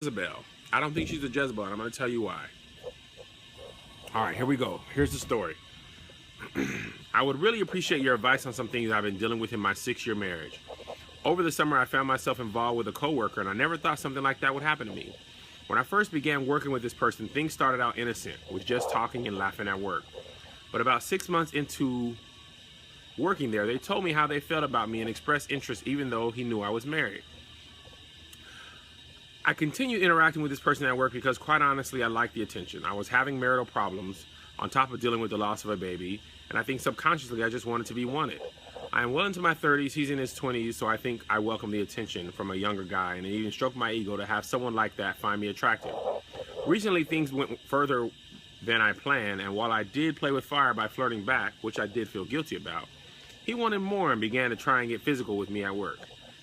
Jezebel. I don't think she's a Jezebel, and I'm going to tell you why. All right, here we go. Here's the story. I would really appreciate your advice on some things I've been dealing with in my 6-year marriage. Over the summer, I found myself involved with a coworker, and I never thought something like that would happen to me. When I first began working with this person, things started out innocent, with just talking and laughing at work. But about 6 months into working there, they told me how they felt about me and expressed interest even though he knew I was married. I continued interacting with this person at work because, quite honestly, I liked the attention. I was having marital problems on top of dealing with the loss of a baby, and I think subconsciously I just wanted to be wanted. I am well into my 30s, he's in his 20s, so I think I welcome the attention from a younger guy, and it even stroked my ego to have someone like that find me attractive. Recently, things went further than I planned, and while I did play with fire by flirting back, which I did feel guilty about, he wanted more and began to try and get physical with me at work.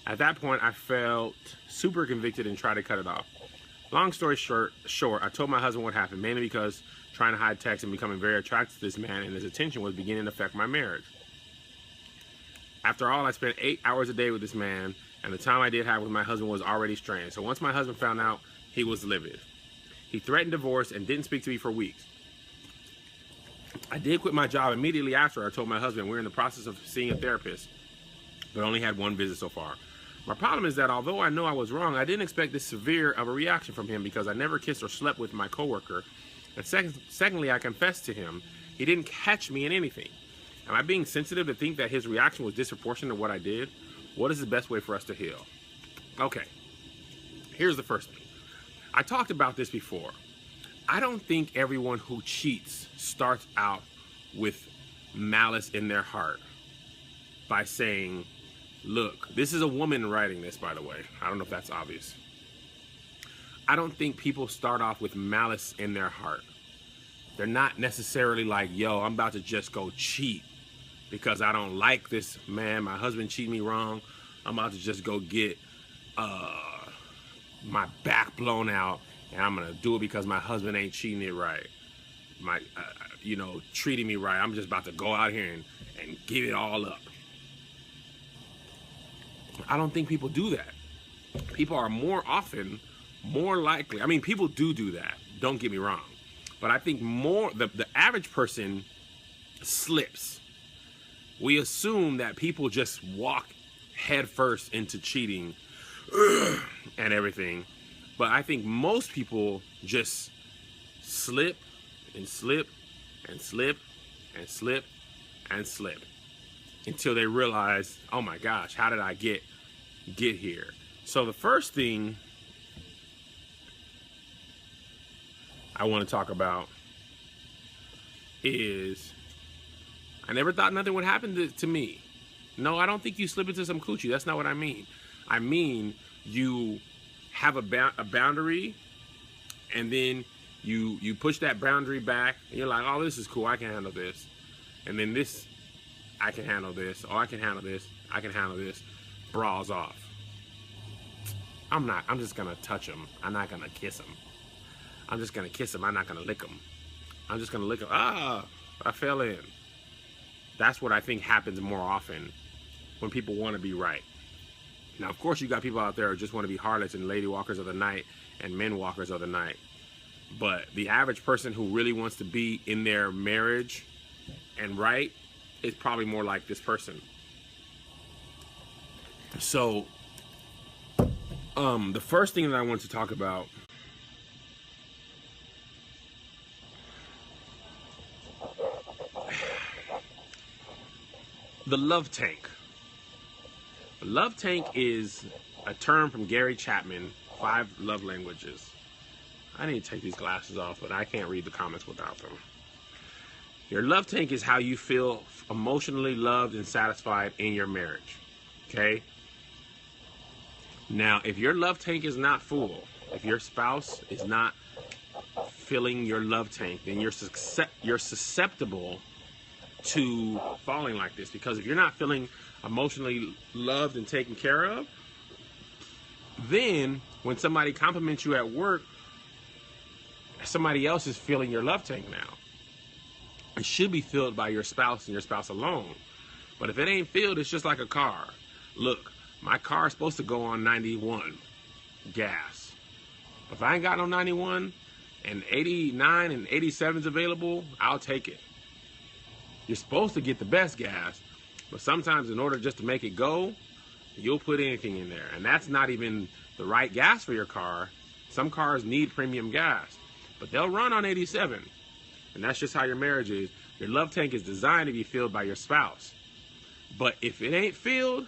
At that point, I felt super convicted and tried to cut it off. Long story short, I told my husband what happened, mainly because trying to hide text and becoming very attracted to this man and his attention was beginning to affect my marriage. After all, I spent 8 hours a day with this man, and the time I did have with my husband was already strained. So once my husband found out, he was livid. He threatened divorce and didn't speak to me for weeks. I did quit my job immediately after. I told my husband we're in the process of seeing a therapist, but only had one visit so far. My problem is that although I know I was wrong, I didn't expect this severe of a reaction from him because I never kissed or slept with my coworker. And secondly, I confessed to him he didn't catch me in anything. Am I being sensitive to think that his reaction was disproportionate to what I did? What is the best way for us to heal? Okay, here's the first thing. I talked about this before. I don't think everyone who cheats starts out with malice in their heart by saying, look, this is a woman writing this, by the way. I don't know if that's obvious. I don't think people start off with malice in their heart. They're not necessarily like, yo, I'm about to just go cheat because I don't like this man. My husband cheated me wrong. I'm about to just go get my back blown out, and I'm going to do it because my husband ain't cheating it right. Treating me right. I'm just about to go out here and give it all up. I don't think people do that. People are more likely. I mean, people do that. Don't get me wrong. But I think the average person slips. We assume that people just walk headfirst into cheating and everything. But I think most people just slip and slip and slip and slip and slip until they realize, oh my gosh, how did I get here? So the first thing I want to talk about is I never thought nothing would happen to me. No, I don't think you slip into some coochie. That's not what I mean. I mean you have a boundary, and then you push that boundary back, and you're like, oh, this is cool. I can handle this. And then this, I can handle this. Oh, I can handle this. I can handle this. Brawls off. I'm just going to touch him. I'm not going to kiss him. I'm just going to kiss him. I'm not going to lick him. I'm just going to lick him. Ah, I fell in. That's what I think happens more often when people want to be right. Now, of course, you got people out there who just want to be harlots and lady walkers of the night and men walkers of the night. But the average person who really wants to be in their marriage and right is probably more like this person. So, the first thing that I want to talk about the love tank. The love tank is a term from Gary Chapman, 5 Love Languages. I need to take these glasses off, but I can't read the comments without them. Your love tank is how you feel emotionally loved and satisfied in your marriage. Okay? Now, if your love tank is not full, if your spouse is not filling your love tank, then you're susceptible to falling like this. Because if you're not feeling emotionally loved and taken care of, then when somebody compliments you at work, somebody else is filling your love tank now. It should be filled by your spouse and your spouse alone. But if it ain't filled, it's just like a car. Look, my car is supposed to go on 91 gas. If I ain't got no 91 and 89 and 87's available, I'll take it. You're supposed to get the best gas, but sometimes in order just to make it go, you'll put anything in there. And that's not even the right gas for your car. Some cars need premium gas, but they'll run on 87. And that's just how your marriage is. Your love tank is designed to be filled by your spouse. But if it ain't filled,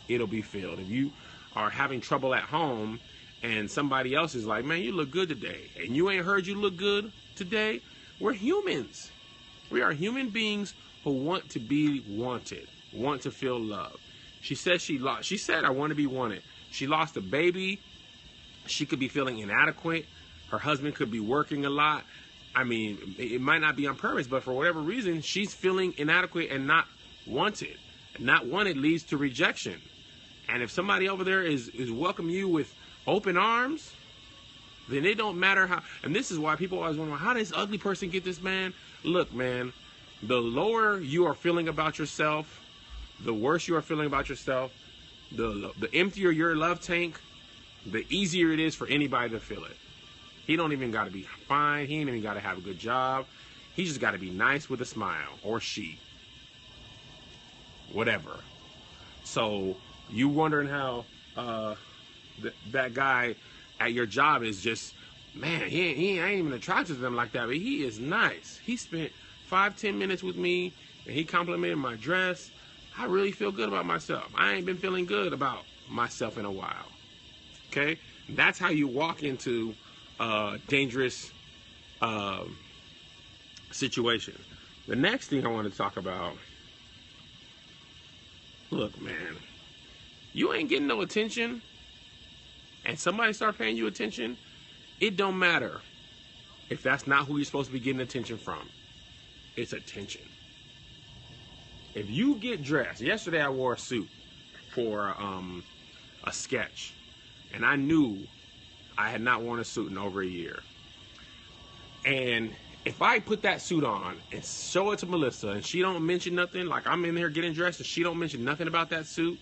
it'll be filled. If you are having trouble at home and somebody else is like, man, you look good today, and you ain't heard you look good today, we're humans. We are human beings who want to be wanted, want to feel love. She said she said, I want to be wanted. She lost a baby. She could be feeling inadequate. Her husband could be working a lot. I mean, it might not be on purpose, but for whatever reason, she's feeling inadequate and not wanted. And not wanted leads to rejection. And if somebody over there is welcoming you with open arms, then it don't matter how. And this is why people always wonder, how does this ugly person get this man? Look, man, the lower you are feeling about yourself, the worse you are feeling about yourself, the emptier your love tank, the easier it is for anybody to fill it. He don't even got to be fine. He ain't even got to have a good job. He just got to be nice with a smile, or she. Whatever. So you wondering how that guy at your job is just, man, he ain't even attracted to them like that, but he is nice. He spent 5-10 minutes with me, and he complimented my dress. I really feel good about myself. I ain't been feeling good about myself in a while. Okay? That's how you walk into dangerous situation. The next thing I want to talk about, look, man, you ain't getting no attention, and somebody start paying you attention, it don't matter if that's not who you're supposed to be getting attention from. It's attention. If you get dressed, yesterday I wore a suit for a sketch, and I knew I had not worn a suit in over a year. And if I put that suit on and show it to Melissa and she don't mention nothing, like I'm in there getting dressed and she don't mention nothing about that suit,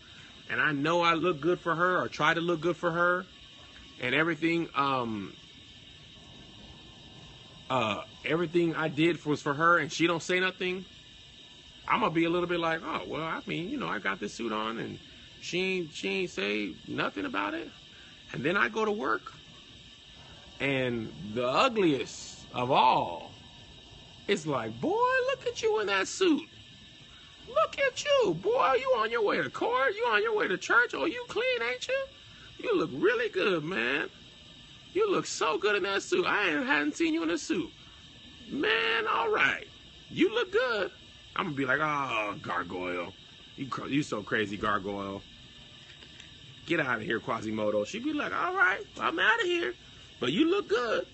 and I know I look good for her or try to look good for her, and everything everything I did was for her, and she don't say nothing, I'm gonna be a little bit like, oh, well, I mean, you know, I got this suit on and she ain't say nothing about it. And then I go to work, and the ugliest of all, it's like, boy, look at you in that suit. Look at you, boy, you on your way to court, you on your way to church. Oh, you clean, ain't you? You look really good, man. You look so good in that suit. I hadn't seen you in a suit. Man, all right. You look good. I'm going to be like, oh, Gargoyle. You so crazy, Gargoyle. Get out of here, Quasimodo. She'd be like, all right, I'm out of here. But you look good.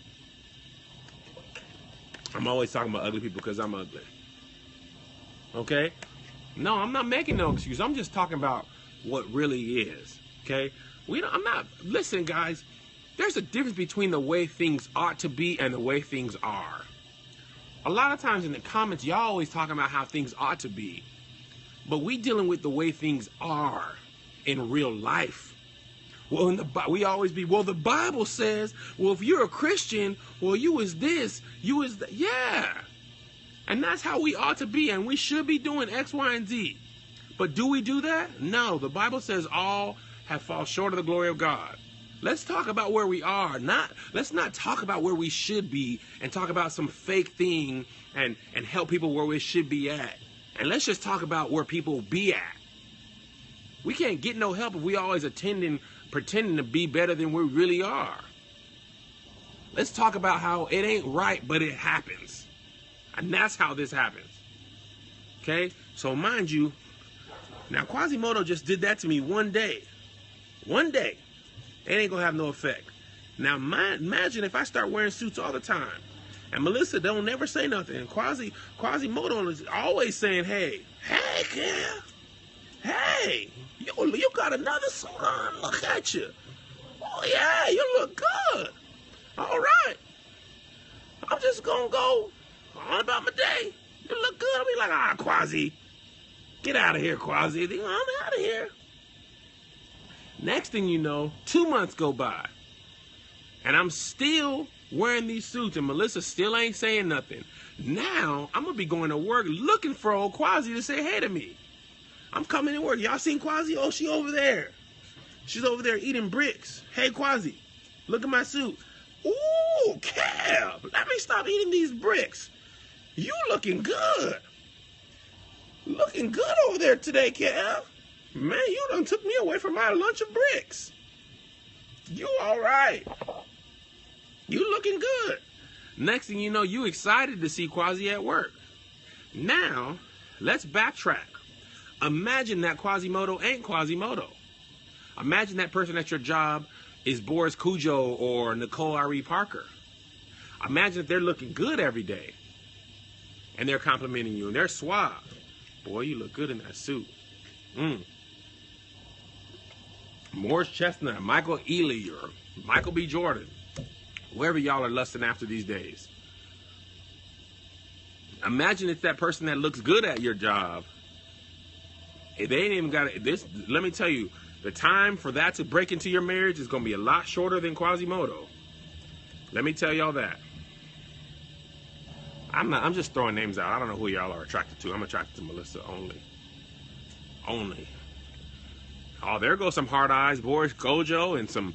I'm always talking about ugly people because I'm ugly. Okay? No, I'm not making no excuse. I'm just talking about what really is. Okay? Listen, guys. There's a difference between the way things ought to be and the way things are. A lot of times in the comments, y'all always talking about how things ought to be. But we dealing with the way things are in real life. Well, we always be, well, the Bible says, well, if you're a Christian, well, you is this, you is that. Yeah. And that's how we ought to be, and we should be doing X, Y, and Z. But do we do that? No. The Bible says all have fallen short of the glory of God. Let's talk about where we are. Let's not talk about where we should be and talk about some fake thing and help people where we should be at. And let's just talk about where people be at. We can't get no help if we always pretending to be better than we really are. Let's talk about how it ain't right, but it happens. And that's how this happens. Okay? So mind you, now Quasimodo just did that to me one day. One day. It ain't gonna have no effect. Now imagine if I start wearing suits all the time, and Melissa don't never say nothing, and Quasimodo is always saying, hey, Kev, hey, you got another suit on, look at you. Oh yeah, you look good. All right, I'm just gonna go on about my day. You look good. I'll be like, Quasi, get out of here, Quasi. I'm out of here. Next thing you know, 2 months go by. And I'm still wearing these suits, and Melissa still ain't saying nothing. Now, I'm going to be going to work looking for old Quasi to say hey to me. I'm coming to work. Y'all seen Quasi? Oh, she over there. She's over there eating bricks. Hey, Quasi, look at my suit. Ooh, Kev, let me stop eating these bricks. You looking good. Looking good over there today, Kev. Man, you done took me away from my lunch of bricks. You all right. You looking good. Next thing you know, you excited to see Quasi at work. Now, let's backtrack. Imagine that Quasimodo ain't Quasimodo. Imagine that person at your job is Boris Cujo or Nicole Ari Parker. Imagine if they're looking good every day and they're complimenting you and they're suave. Boy, you look good in that suit. Morris Chestnut, Michael Ealy, or Michael B. Jordan. Whoever y'all are lusting after these days. Imagine it's that person that looks good at your job. They ain't even got this. Let me tell you, the time for that to break into your marriage is going to be a lot shorter than Quasimodo. Let me tell y'all that. I'm just throwing names out. I don't know who y'all are attracted to. I'm attracted to Melissa only. Only. Oh, there goes some hard eyes, Boris Gojo, and some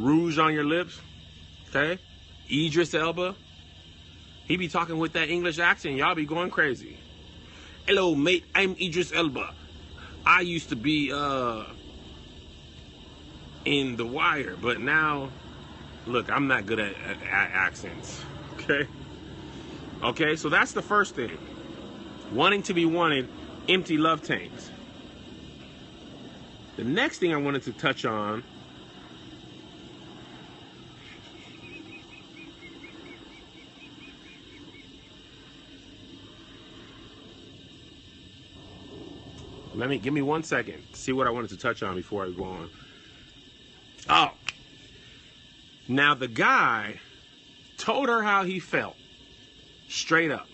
rouge on your lips. Okay? Idris Elba. He be talking with that English accent. Y'all be going crazy. Hello, mate. I'm Idris Elba. I used to be in The Wire, but now, look, I'm not good at accents. Okay? Okay, so that's the first thing. Wanting to be wanted, empty love tanks. The next thing I wanted to touch on give me 1 second to see what I wanted to touch on before I go on. Oh. Now the guy told her how he felt. Straight up.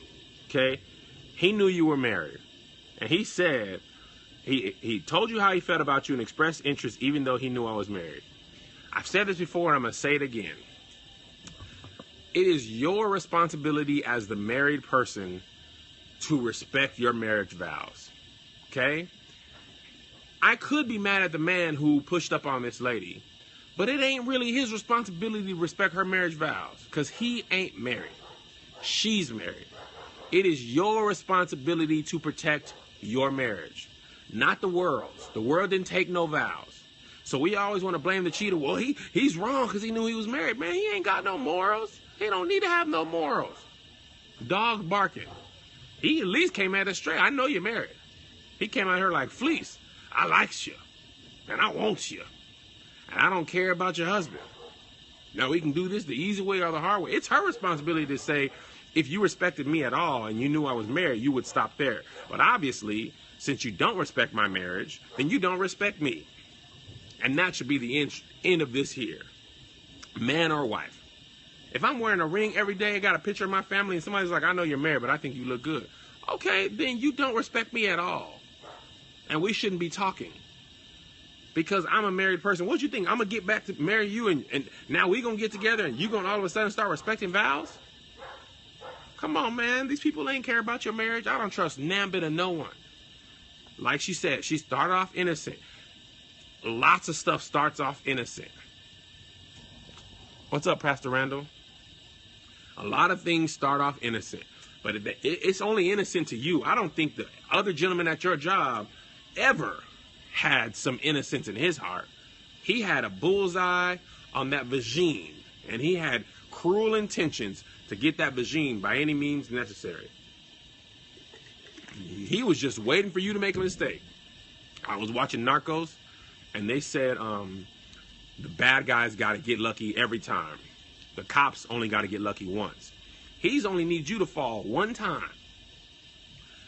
Okay? He knew you were married. And he said, he told you how he felt about you and expressed interest even though he knew I was married. I've said this before and I'm going to say it again. It is your responsibility as the married person to respect your marriage vows. Okay? I could be mad at the man who pushed up on this lady, but it ain't really his responsibility to respect her marriage vows because he ain't married. She's married. It is your responsibility to protect your marriage, not the world's. The world didn't take no vows. So we always want to blame the cheater. Well, he's wrong because he knew he was married. Man, he ain't got no morals. He don't need to have no morals. Dog barking. He at least came at us straight. I know you're married. He came at her like fleece. I likes you. And I want you. And I don't care about your husband. Now, we can do this the easy way or the hard way. It's her responsibility to say, if you respected me at all and you knew I was married, you would stop there. But obviously, since you don't respect my marriage, then you don't respect me. And that should be the end of this here. Man or wife. If I'm wearing a ring every day, I got a picture of my family, and somebody's like, I know you're married, but I think you look good. Okay, then you don't respect me at all. And we shouldn't be talking. Because I'm a married person. What do you think? I'm going to get back to marry you and now we going to get together and you going to all of a sudden start respecting vows? Come on, man. These people ain't care about your marriage. I don't trust nan bit of no one. Like she said, she started off innocent. Lots of stuff starts off innocent. What's up, Pastor Randall? A lot of things start off innocent. But it's only innocent to you. I don't think the other gentleman at your job ever had some innocence in his heart. He had a bullseye on that vagine. And he had cruel intentions to get that vagine by any means necessary. He was just waiting for you to make a mistake. I was watching Narcos, and they said the bad guys got to get lucky every time. The cops only got to get lucky once. He's only needs you to fall one time.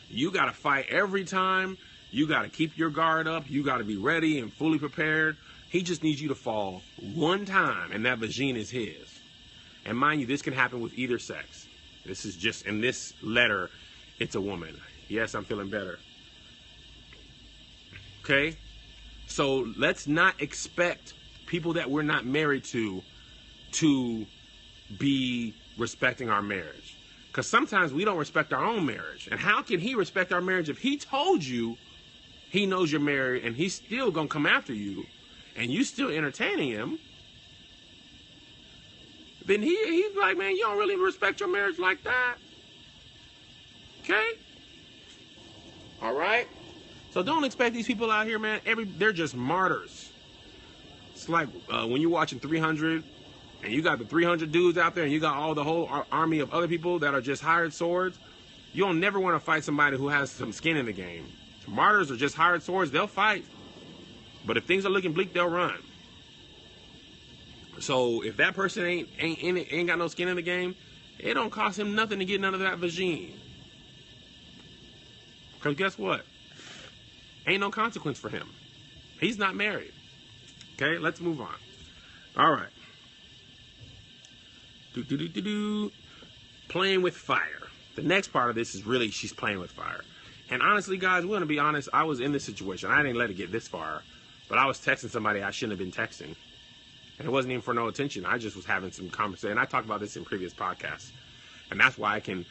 You got to fight every time. You got to keep your guard up. You got to be ready and fully prepared. He just needs you to fall one time, and that vagine is his. And mind you, this can happen with either sex. This is just, in this letter, it's a woman. Yes, I'm feeling better. Okay? So let's not expect people that we're not married to to be respecting our marriage. Because sometimes we don't respect our own marriage. And how can he respect our marriage if he told you he knows you're married and he's still going to come after you and you still entertaining him? Then he's like, man, you don't really respect your marriage like that. Okay? All right? So don't expect these people out here, man. They're just martyrs. It's like when you're watching 300 and you got the 300 dudes out there and you got the whole army of other people that are just hired swords. You don't never want to fight somebody who has some skin in the game. Martyrs are just hired swords. They'll fight. But if things are looking bleak, they'll run. So if that person ain't got no skin in the game, it don't cost him nothing to get none of that vagine. Because guess what? Ain't no consequence for him. He's not married. Okay, let's move on. All right. Playing with fire. The next part of this is really she's playing with fire. And honestly, guys, we're going to be honest. I was in this situation. I didn't let it get this far. But I was texting somebody I shouldn't have been texting. And it wasn't even for no attention. I just was having some conversation. And I talked about this in previous podcasts. And that's why I can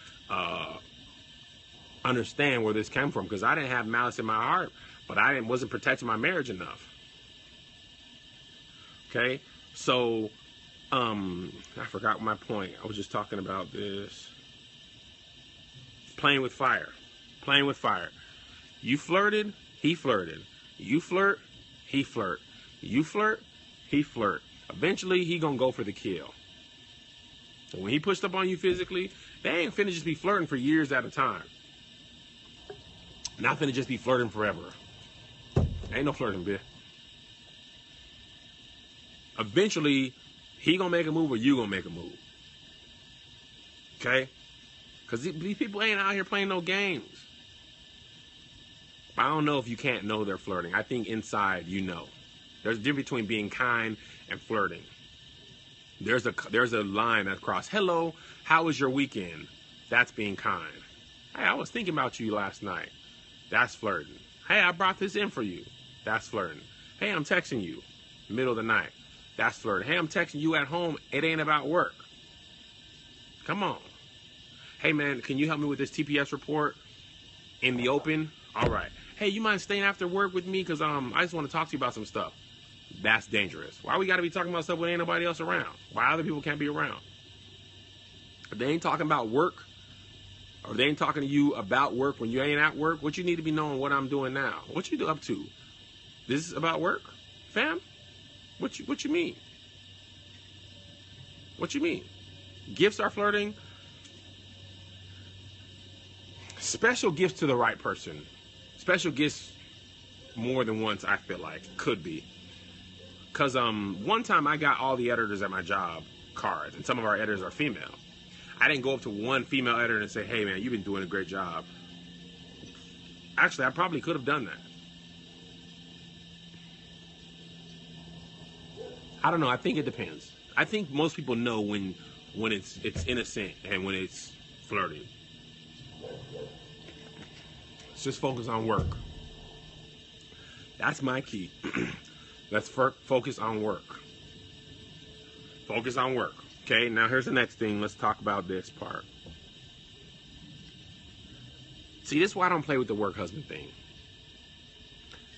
understand where this came from. Because I didn't have malice in my heart. But I wasn't protecting my marriage enough. Okay? So, I forgot my point. I was just talking about this. Playing with fire. Playing with fire. You flirted, he flirted. You flirt, he flirt. You flirt, he flirt. Eventually, he gonna go for the kill. So when he pushed up on you physically, they ain't finna just be flirting for years at a time. Not finna just be flirting forever. Ain't no flirting, bitch. Eventually, he gonna make a move or you gonna make a move. Okay? Because these people ain't out here playing no games. I don't know if you can't know they're flirting. I think inside you know. There's a difference between being kind and flirting. There's a line that's crossed. Hello, how was your weekend? That's being kind. Hey, I was thinking about you last night. That's flirting. Hey, I brought this in for you. That's flirting. Hey, I'm texting you middle of the night. That's flirting. Hey, I'm texting you at home. It ain't about work. Come on. Hey, man, can you help me with this TPS report in the open? All right. Hey, you mind staying after work with me? Because I just want to talk to you about some stuff. That's dangerous. Why we got to be talking about stuff when ain't nobody else around? Why other people can't be around? If they ain't talking about work, or if they ain't talking to you about work when you ain't at work, what you need to be knowing what I'm doing now. What you up to? This is about work? Fam? What you mean? What you mean? Gifts are flirting. Special gifts to the right person. Special gifts more than once, I feel like. Could be. Because one time I got all the editors at my job cards, and some of our editors are female. I didn't go up to one female editor and say, hey, man, you've been doing a great job. Actually, I probably could have done that. I don't know. I think it depends. I think most people know when it's innocent and when it's flirting. Let's just focus on work. That's my key. Let's focus on work. Focus on work. Okay, now here's the next thing. Let's talk about this part. See, this is why I don't play with the work husband thing.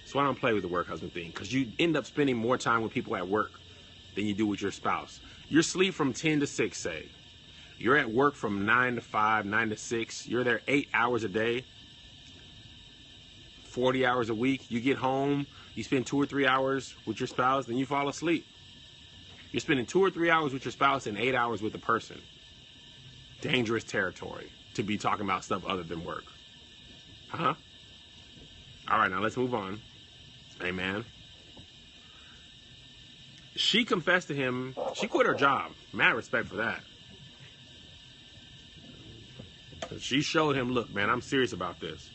That's why I don't play with the work husband thing. Because you end up spending more time with people at work than you do with your spouse. You're asleep from 10 to 6, say. You're at work from 9 to 5, 9 to 6. You're there 8 hours a day, 40 hours a week. You get home, you spend 2 or 3 hours with your spouse, then you fall asleep. You're spending 2 or 3 hours with your spouse and 8 hours with the person. Dangerous territory to be talking about stuff other than work. All right, now let's move on. Amen. She confessed to him. She quit her job. Mad respect for that. She showed him, look, man, I'm serious about this.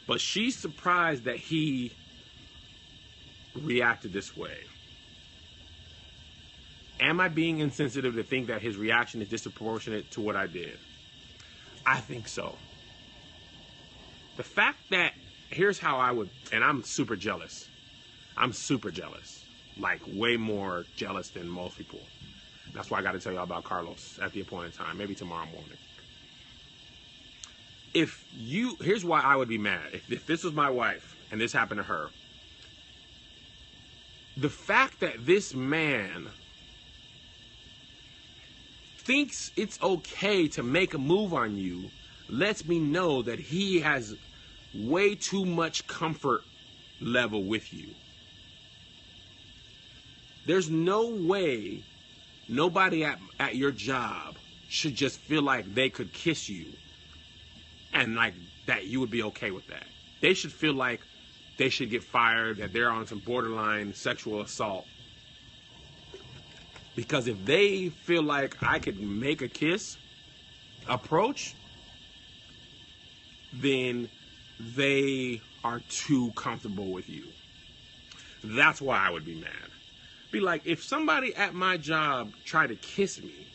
But she's surprised that he reacted this way. Am I being insensitive to think that his reaction is disproportionate to what I did? I think so. The fact that, here's how I would, and I'm super jealous. I'm super jealous. Like way more jealous than most people. That's why I got to tell y'all about Carlos at the appointed time, maybe tomorrow morning. Here's why I would be mad. If this was my wife and this happened to her, the fact that this man thinks it's okay to make a move on you lets me know that he has way too much comfort level with you. There's no way nobody at your job should just feel like they could kiss you and like that you would be okay with that. They should feel like they should get fired, that they're on some borderline sexual assault. Because if they feel like I could make a kiss approach, then they are too comfortable with you. That's why I would be mad. Be like, if somebody at my job tried to kiss me,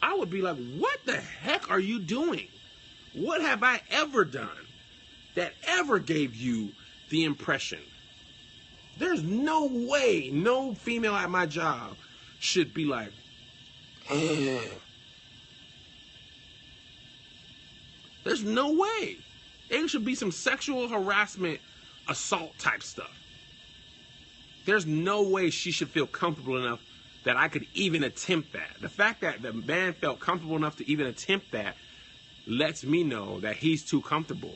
I would be like, what the heck are you doing? What have I ever done that ever gave you the impression? There's no way no female at my job should be like, ugh. There's no way. It should be some sexual harassment, assault type stuff. There's no way she should feel comfortable enough that I could even attempt that. The fact that the man felt comfortable enough to even attempt that lets me know that he's too comfortable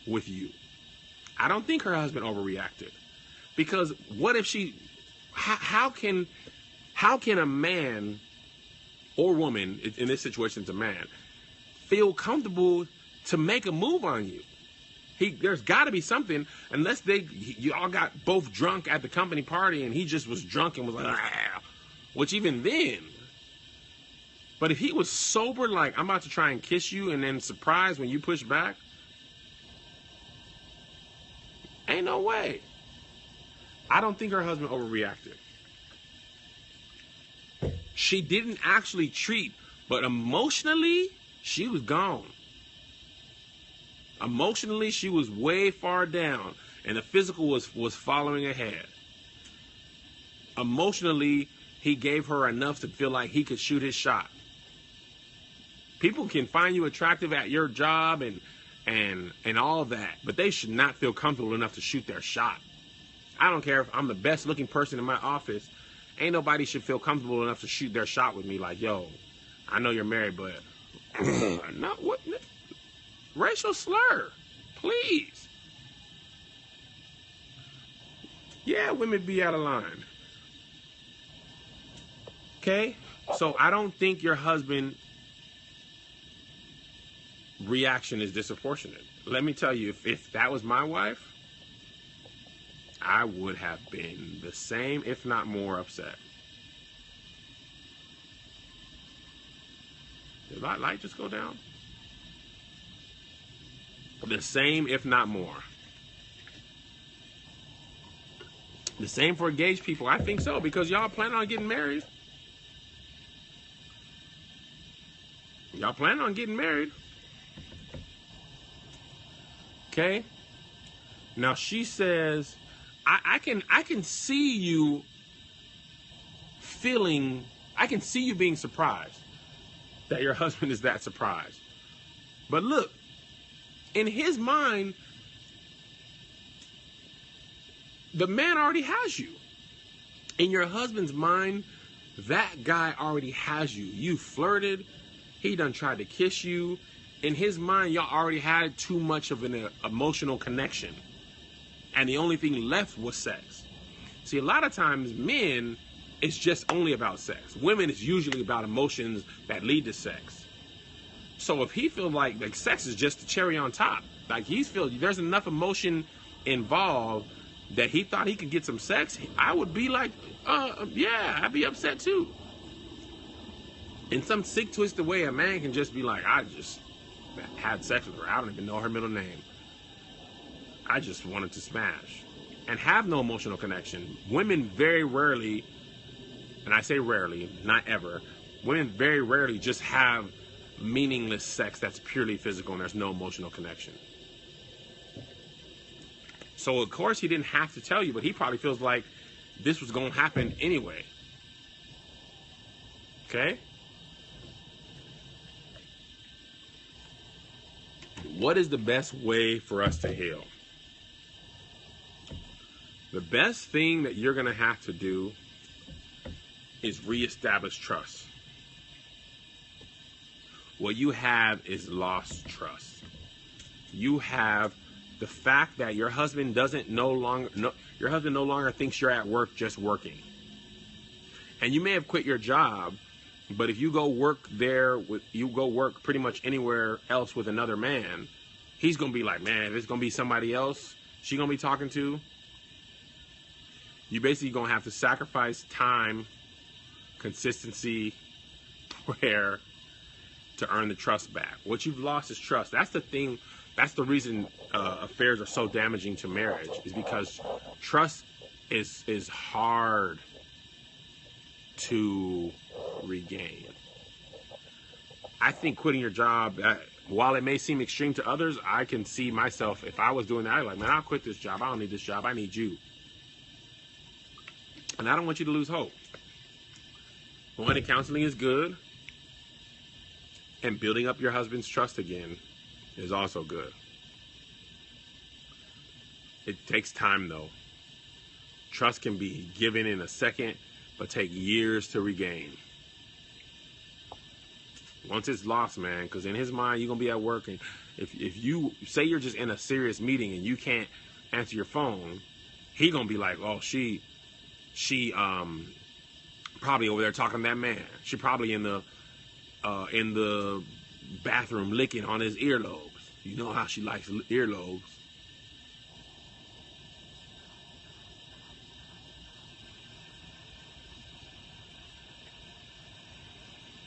with you. I don't think her husband overreacted. Because what if she, how can a man or woman, in this situation it's a man, feel comfortable to make a move on you? There's got to be something, unless you all got both drunk at the company party and he just was drunk and was like, ah, which even then. But if he was sober, like, I'm about to try and kiss you, and then surprised when you push back, ain't no way. I don't think her husband overreacted. She didn't actually treat, but emotionally, she was gone. Emotionally, she was way far down, and the physical was following ahead. Emotionally, he gave her enough to feel like he could shoot his shot. People can find you attractive at your job and all that, but they should not feel comfortable enough to shoot their shot. I don't care if I'm the best looking person in my office. Ain't nobody should feel comfortable enough to shoot their shot with me like, yo, I know you're married, but not what? Racial slur, please. Yeah, women be out of line. Okay? So I don't think your husband's reaction is disproportionate. Let me tell you, if that was my wife, I would have been the same, if not more, upset. Did that light just go down? The same, if not more. The same for engaged people. I think so, because y'all plan on getting married. Y'all plan on getting married. Okay? Now she says, I can see you feeling, I can see you being surprised that your husband is that surprised. But look, in his mind, the man already has you. In your husband's mind, that guy already has you. You flirted. He done tried to kiss you. In his mind, y'all already had too much of an emotional connection. And the only thing left was sex. See, a lot of times, men, it's just only about sex. Women, it's usually about emotions that lead to sex. So if he feels like sex is just the cherry on top, like he feels there's enough emotion involved that he thought he could get some sex, I would be like, yeah, I'd be upset too. In some sick, twisted way, a man can just be like, I just had sex with her. I don't even know her middle name. I just wanted to smash. And have no emotional connection. Women very rarely, and I say rarely, not ever, women very rarely just have meaningless sex that's purely physical and there's no emotional connection. So of course he didn't have to tell you, but he probably feels like this was going to happen anyway. Okay? What is the best way for us to heal? The best thing that you're going to have to do is reestablish trust. What you have is lost trust. You have the fact that your husband no longer thinks you're at work just working. And you may have quit your job, but if you go work pretty much anywhere else with another man, he's going to be like, man, there's going to be somebody else she going to be talking to. You basically going to have to sacrifice time, consistency, prayer to earn the trust back. What you've lost is trust. That's the thing. That's the reason affairs are so damaging to marriage, is because trust is hard to regain. I think quitting your job, while it may seem extreme to others, I can see myself, if I was doing that, I'd be like, man, I'll quit this job. I don't need this job. I need you. And I don't want you to lose hope. Going to counseling is good. And building up your husband's trust again is also good. It takes time, though. Trust can be given in a second, but take years to regain. Once it's lost, man, because in his mind, you're going to be at work, and if you say you're just in a serious meeting and you can't answer your phone, he going to be like, oh, she probably over there talking to that man. She probably in the bathroom licking on his earlobes. You know how she likes earlobes.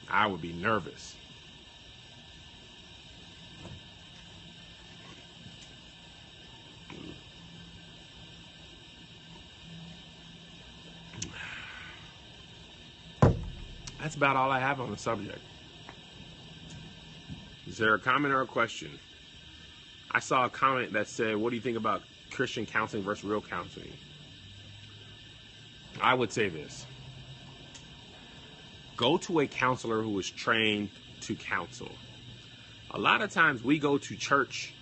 I would be nervous. That's about all I have on the subject. Is there a comment or a question? I saw a comment that said, what do you think about Christian counseling versus real counseling? I would say this. Go to a counselor who is trained to counsel. A lot of times we go to church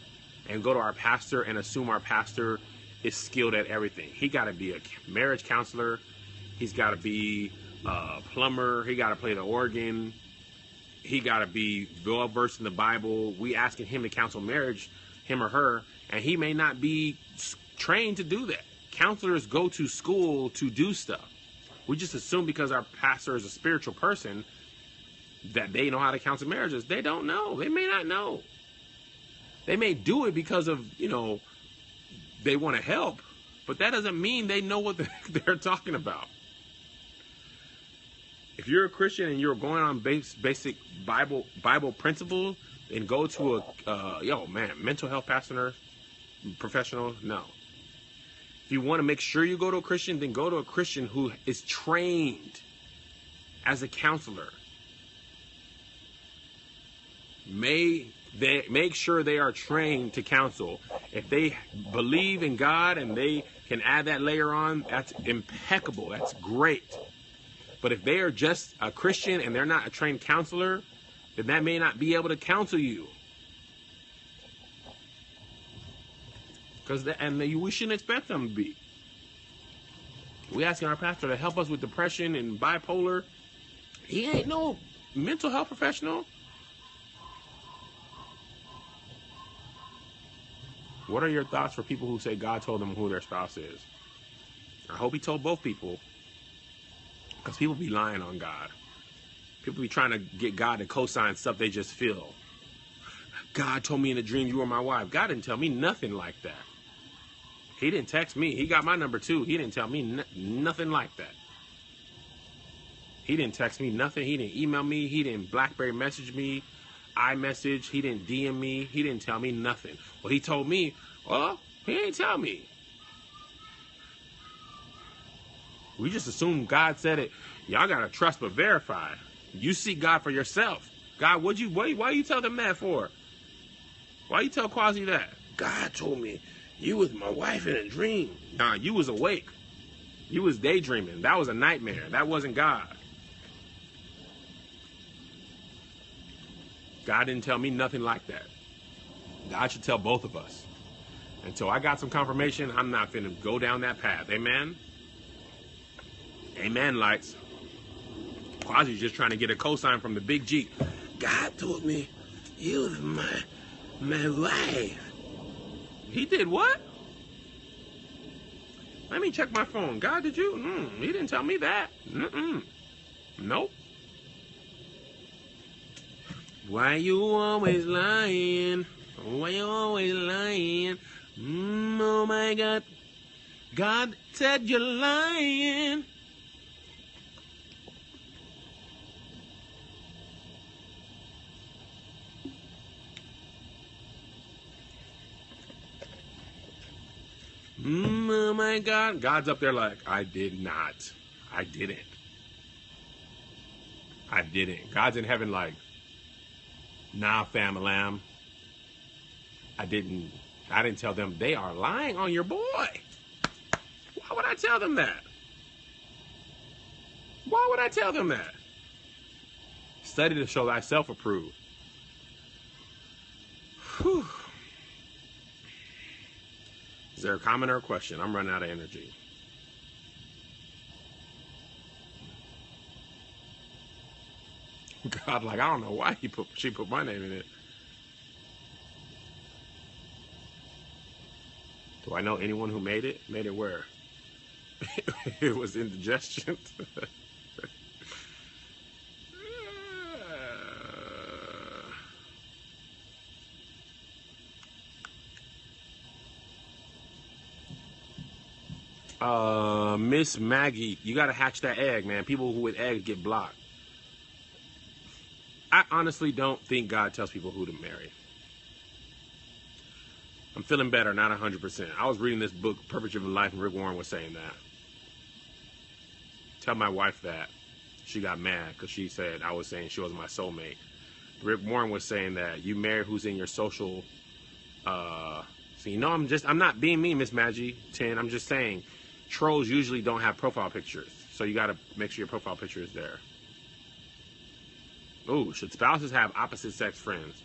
and go to our pastor and assume our pastor is skilled at everything. He got to be a marriage counselor. He's got to be a plumber. He got to play the organ. He got to be well versed in the Bible. We asking him to counsel marriage, him or her, and he may not be trained to do that. Counselors go to school to do stuff. We just assume because our pastor is a spiritual person that they know how to counsel marriages. They don't know. They may not know. They may do it because of, they want to help, but that doesn't mean they know what they're talking about. If you're a Christian and you're going on basic Bible principles, then go to a mental health professional. No. If you want to make sure you go to a Christian, then go to a Christian who is trained as a counselor. Make sure they are trained to counsel. If they believe in God and they can add that layer on, that's impeccable. That's great. But if they are just a Christian and they're not a trained counselor, then that may not be able to counsel you. We shouldn't expect them to be. We asking our pastor to help us with depression and bipolar. He ain't no mental health professional. What are your thoughts for people who say God told them who their spouse is? I hope he told both people. Because people be lying on God. People be trying to get God to co-sign stuff they just feel. God told me in a dream you were my wife. God didn't tell me nothing like that. He didn't text me. He got my number too. He didn't tell me nothing like that. He didn't text me nothing. He didn't email me. He didn't BlackBerry message me. iMessage. He didn't DM me. He didn't tell me nothing. Well, he told me, well, he ain't tell me. We just assume God said it. Y'all got to trust but verify. You seek God for yourself. God, why you tell them that for? Why you tell Quasi that? God told me you was my wife in a dream. Nah, you was awake. You was daydreaming. That was a nightmare. That wasn't God. God didn't tell me nothing like that. God should tell both of us. Until I got some confirmation, I'm not finna go down that path. Amen? Amen, lights. Quasi's just trying to get a cosign from the big G. God told me you was my wife. He did what? Let me check my phone. God, did you? He didn't tell me that. Nope. Why you always lying? Why you always lying? Oh my God. God said you're lying. Oh my God. God's up there like, I did not. I didn't. I didn't. God's in heaven like, nah, fam-a-lam. I didn't tell them. They are lying on your boy. Why would I tell them that? Why would I tell them that? Study to show thyself approved. Whew. Is there a comment or a question? I'm running out of energy. God, like, I don't know why she put my name in it. Do I know anyone who made it? Made it where? It was indigestion. Miss Maggie, you gotta hatch that egg, man. People who with eggs get blocked. I honestly don't think God tells people who to marry. I'm feeling better, not 100%. I was reading this book, Purpose of Life, and Rick Warren was saying that. Tell my wife that. She got mad because she said I was saying she was my soulmate. Rick Warren was saying that you marry who's in your social. So you know, I'm not being mean, Miss Maggie 10. I'm just saying, trolls usually don't have profile pictures, so you got to make sure your profile picture is there. Ooh, should spouses have opposite sex friends?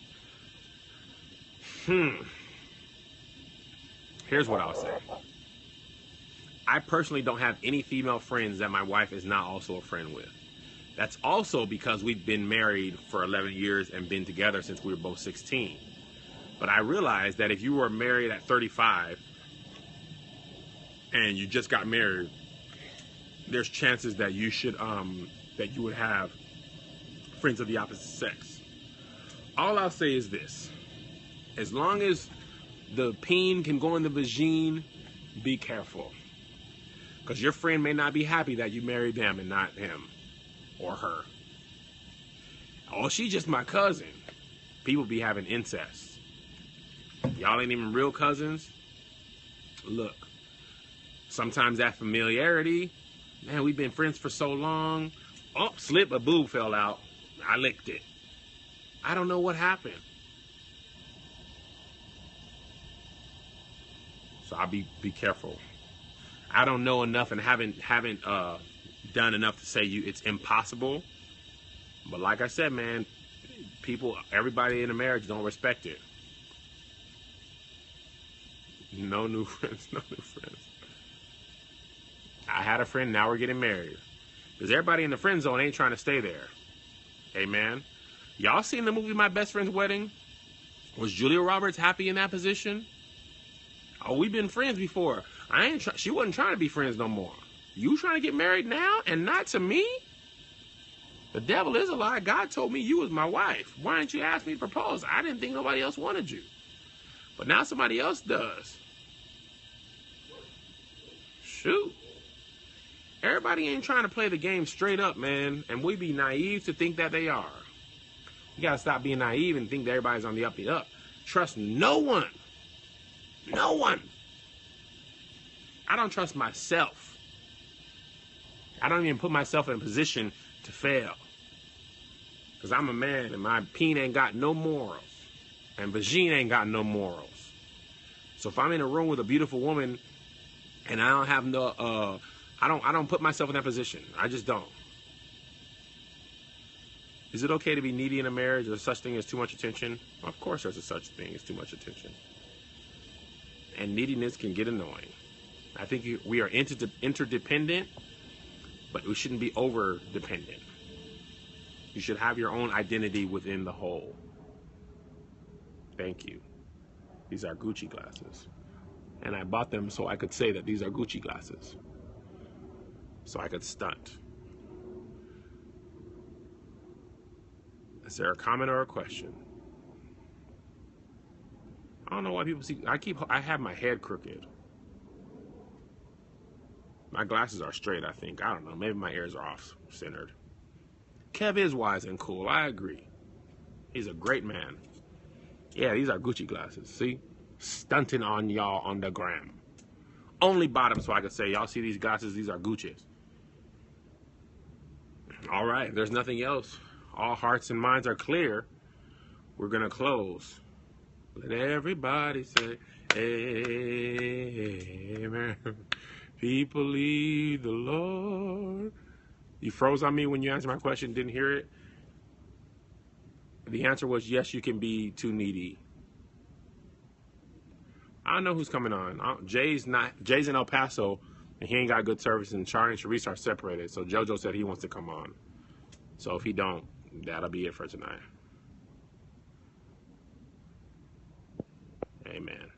Here's what I'll say. I personally don't have any female friends that my wife is not also a friend with. That's also because we've been married for 11 years and been together since we were both 16. But I realized that if you were married at 35 and you just got married, there's chances that you should that you would have friends of the opposite sex. All I'll say is this: as long as the peen can go in the vagine, be careful, because your friend may not be happy that you married them and not him or her. Oh, she's just my cousin. People be having incest. Y'all ain't even real cousins. Look, sometimes that familiarity, man, we've been friends for so long. Oh, slip, a boob fell out. I licked it. I don't know what happened. So I'll be careful. I don't know enough and haven't done enough to say it's impossible. But like I said, man, everybody in a marriage don't respect it. No new friends, no new friends. I had a friend, now we're getting married. Because everybody in the friend zone ain't trying to stay there. Amen. Y'all seen the movie My Best Friend's Wedding? Was Julia Roberts happy in that position? Oh, we've been friends before. She wasn't trying to be friends no more. You trying to get married now and not to me? The devil is a lie. God told me you was my wife. Why didn't you ask me to propose? I didn't think nobody else wanted you. But now somebody else does. Shoot. Everybody ain't trying to play the game straight up, man. And we be naive to think that they are. You got to stop being naive and think that everybody's on the up and up. Trust no one. No one. I don't trust myself. I don't even put myself in a position to fail. Because I'm a man and my peen ain't got no morals. And vagine ain't got no morals. So if I'm in a room with a beautiful woman and I don't have I don't put myself in that position. I just don't. Is it okay to be needy in a marriage? Is there such thing as too much attention? Of course there's a such thing as too much attention. And neediness can get annoying. I think we are interdependent, but we shouldn't be over-dependent. You should have your own identity within the whole. Thank you. These are Gucci glasses. And I bought them so I could say that these are Gucci glasses. So I could stunt. Is there a comment or a question? I don't know why people see. I have my head crooked. My glasses are straight, I think. I don't know. Maybe my ears are off-centered. Kev is wise and cool. I agree. He's a great man. Yeah, these are Gucci glasses. See? Stunting on y'all on the gram. Only bought them so I could say, y'all see these glasses? These are Gucci's. All right. If there's nothing else, all hearts and minds are clear, we're going to close. Let everybody say, amen. People leave the Lord. You froze on me when you answered my question, didn't hear it? The answer was yes, you can be too needy. I don't know who's coming on. Jay's in El Paso, and he ain't got good service, and Charlie and Sharice are separated. So JoJo said he wants to come on. So if he don't, that'll be it for tonight. Amen.